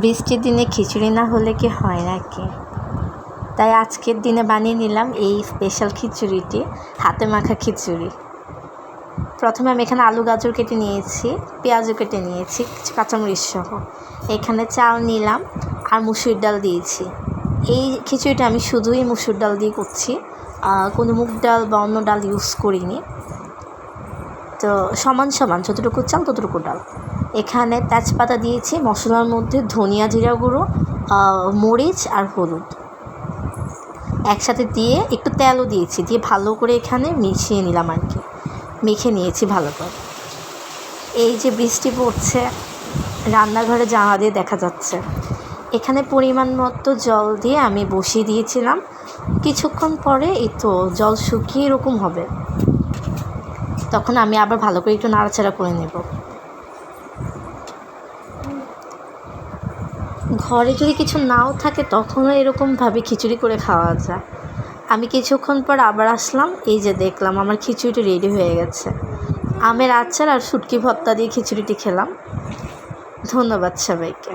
বৃষ্টির দিনে খিচুড়ি না হলে কি হয় নাকি? তাই আজকের দিনে বানিয়ে নিলাম এই স্পেশাল খিচুড়িটি, হাতে মাখা খিচুড়ি। প্রথমে আমি এখানে আলু গাজর কেটে নিয়েছি, পেঁয়াজও কেটে নিয়েছি, কিছু কাঁচামরিচ সহ। এখানে চাল নিলাম আর মুসুর ডাল দিয়েছি। এই খিচুড়িটা আমি শুধুই মুসুর ডাল দিয়ে করছি, কোনো মুগ ডাল বা অন্য ডাল ইউজ করিনি। তো সমান সমান যতটুকু চাল ততটুকু ডাল। এখানে তেজপাতা দিয়েছি, মশলার মধ্যে ধনিয়া জিরা গুঁড়ো, মরিচ আর হলুদ একসাথে দিয়ে একটু তেলও দিয়েছি, দিয়ে ভালো করে এখানে মিশিয়ে নিলাম আর কি, মেখে নিয়েছি ভালো করে। এই যে বৃষ্টি পড়ছে, রান্নাঘরে জানলা দিয়ে দেখা যাচ্ছে। এখানে পরিমাণ মতো জল দিয়ে আমি বসিয়ে দিয়েছিলাম। কিছুক্ষণ পরে এই তো জল শুকিয়ে এরকম হবে, তখন আমি আবার ভালো করে একটু নাড়াচাড়া করে নেব। ঘরে যদি কিছু নাও থাকে তখনও এরকমভাবে খিচুড়ি করে খাওয়া যায়। আমি কিছুক্ষণ পর আবার আসলাম, এই যে দেখলাম আমার খিচুড়িটি রেডি হয়ে গেছে। আমের আচার আর শুটকি ভর্তা দিয়ে খিচুড়িটি খেলাম। ধন্যবাদ সবাইকে।